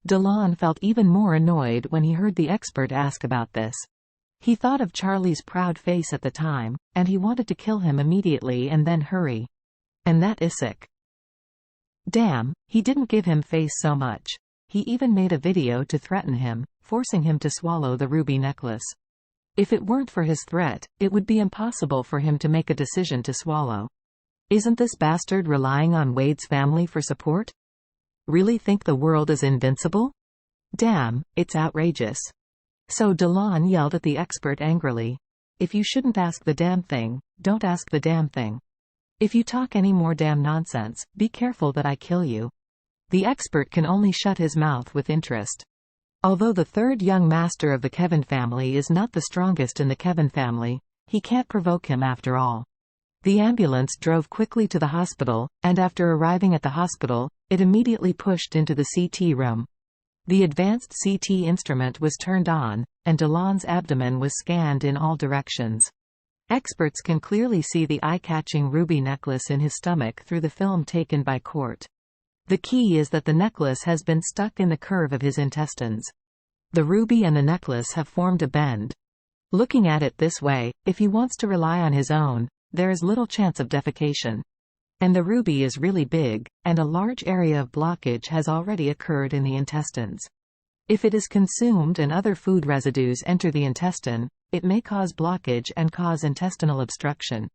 DeLon felt even more annoyed when he heard the expert ask about this. He thought of Charlie's proud face at the time, and he wanted to kill him immediately and then hurry. And that is sick. Damn, he didn't give him face so much. He even made a video to threaten him, forcing him to swallow the ruby necklace. If it weren't for his threat, it would be impossible for him to make a decision to swallow. Isn't this bastard relying on Wade's family for support? Really think the world is invincible? Damn, it's outrageous. So DeLon yelled at the expert angrily. If you shouldn't ask the damn thing, don't ask the damn thing. If you talk any more damn nonsense, be careful that I kill you. The expert can only shut his mouth with interest. Although the third young master of the Kevin family is not the strongest in the Kevin family, he can't provoke him after all. The ambulance drove quickly to the hospital, and after arriving at the hospital, it immediately pushed into the CT room. The advanced CT instrument was turned on, and DeLon's abdomen was scanned in all directions. Experts can clearly see the eye-catching ruby necklace in his stomach through the film taken by Court. The key is that the necklace has been stuck in the curve of his intestines. The ruby and the necklace have formed a bend. Looking at it this way, if he wants to rely on his own, there is little chance of defecation. And the ruby is really big, and a large area of blockage has already occurred in the intestines. If it is consumed and other food residues enter the intestine, it may cause blockage and cause intestinal obstruction.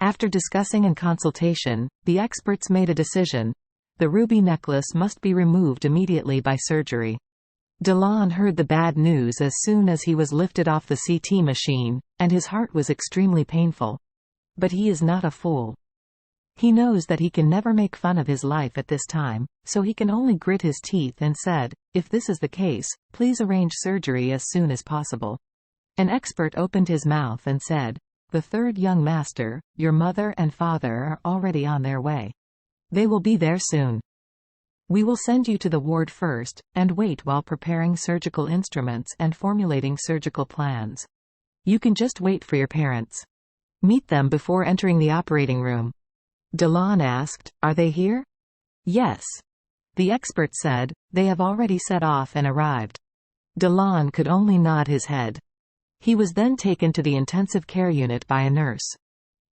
After discussing and consultation, the experts made a decision. The ruby necklace must be removed immediately by surgery. DeLon heard the bad news as soon as he was lifted off the CT machine, and his heart was extremely painful. But he is not a fool. He knows that he can never make fun of his life at this time, so he can only grit his teeth and said, if this is the case, please arrange surgery as soon as possible. An expert opened his mouth and said, the third young master, your mother and father are already on their way. They will be there soon. We will send you to the ward first, and wait while preparing surgical instruments and formulating surgical plans. You can just wait for your parents. Meet them before entering the operating room. DeLon asked, are they here? Yes. The expert said, they have already set off and arrived. DeLon could only nod his head. He was then taken to the intensive care unit by a nurse.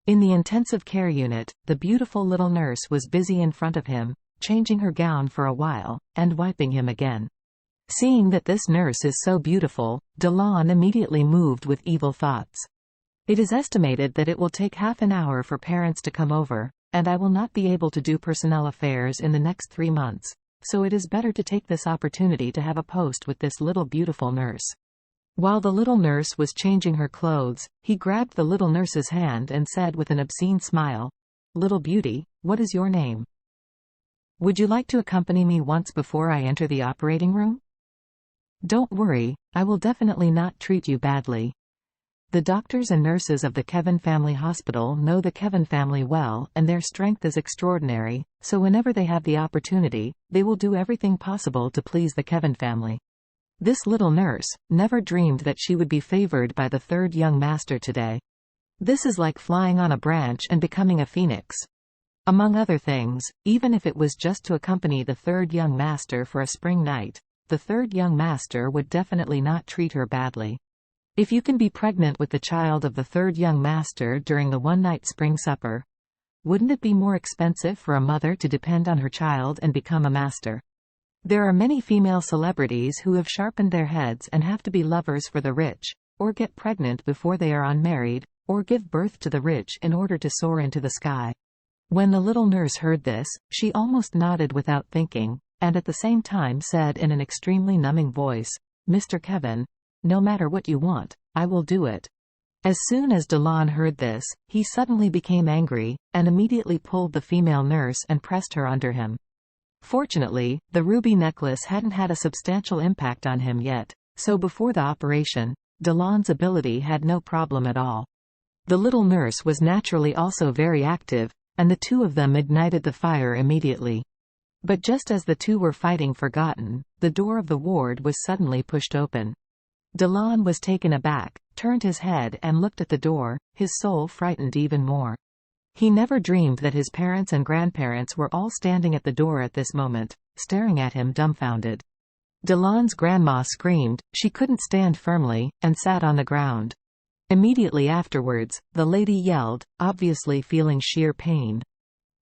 In the intensive care unit, the beautiful little nurse was busy in front of him, changing her gown for a while, and wiping him again. Seeing that this nurse is so beautiful, DeLon immediately moved with evil thoughts. It is estimated that it will take half an hour for parents to come over, and I will not be able to do personnel affairs in the next 3 months, so it is better to take this opportunity to have a post with this little beautiful nurse. While the little nurse was changing her clothes, he grabbed the little nurse's hand and said with an obscene smile, little beauty, what is your name? Would you like to accompany me once before I enter the operating room? Don't worry, I will definitely not treat you badly. The doctors and nurses of the Kevin Family Hospital know the Kevin family well, and their strength is extraordinary, so whenever they have the opportunity, they will do everything possible to please the Kevin family. This little nurse never dreamed that she would be favored by the third young master today. This is like flying on a branch and becoming a phoenix. Among other things, even if it was just to accompany the third young master for a spring night, the third young master would definitely not treat her badly. If you can be pregnant with the child of the third young master during the one-night spring supper, wouldn't it be more expensive for a mother to depend on her child and become a master? There are many female celebrities who have sharpened their heads and have to be lovers for the rich, or get pregnant before they are unmarried, or give birth to the rich in order to soar into the sky. When the little nurse heard this, she almost nodded without thinking, and at the same time said in an extremely numbing voice, Mr. Kevin, no matter what you want, I will do it. As soon as DeLon heard this, he suddenly became angry, and immediately pulled the female nurse and pressed her under him. Fortunately, the ruby necklace hadn't had a substantial impact on him yet, so before the operation, DeLon's ability had no problem at all. The little nurse was naturally also very active, and the two of them ignited the fire immediately. But just as the two were fighting forgotten, the door of the ward was suddenly pushed open. DeLon was taken aback, turned his head and looked at the door, his soul frightened even more. He never dreamed that his parents and grandparents were all standing at the door at this moment, staring at him dumbfounded. Delon's grandma screamed, she couldn't stand firmly, and sat on the ground. Immediately afterwards, the lady yelled, obviously feeling sheer pain.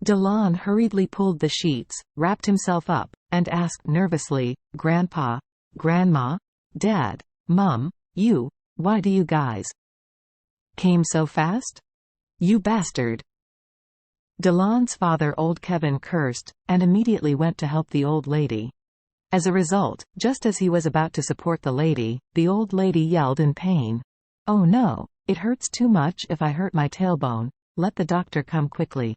Delon hurriedly pulled the sheets, wrapped himself up, and asked nervously, "Grandpa? Grandma? Dad? Mum? Why do you guys came so fast? You bastard!" Delon's father, old Kevin, cursed, and immediately went to help the old lady. As a result, just as he was about to support the old lady yelled in pain, "Oh no! It hurts too much if I hurt my tailbone. Let the doctor come quickly."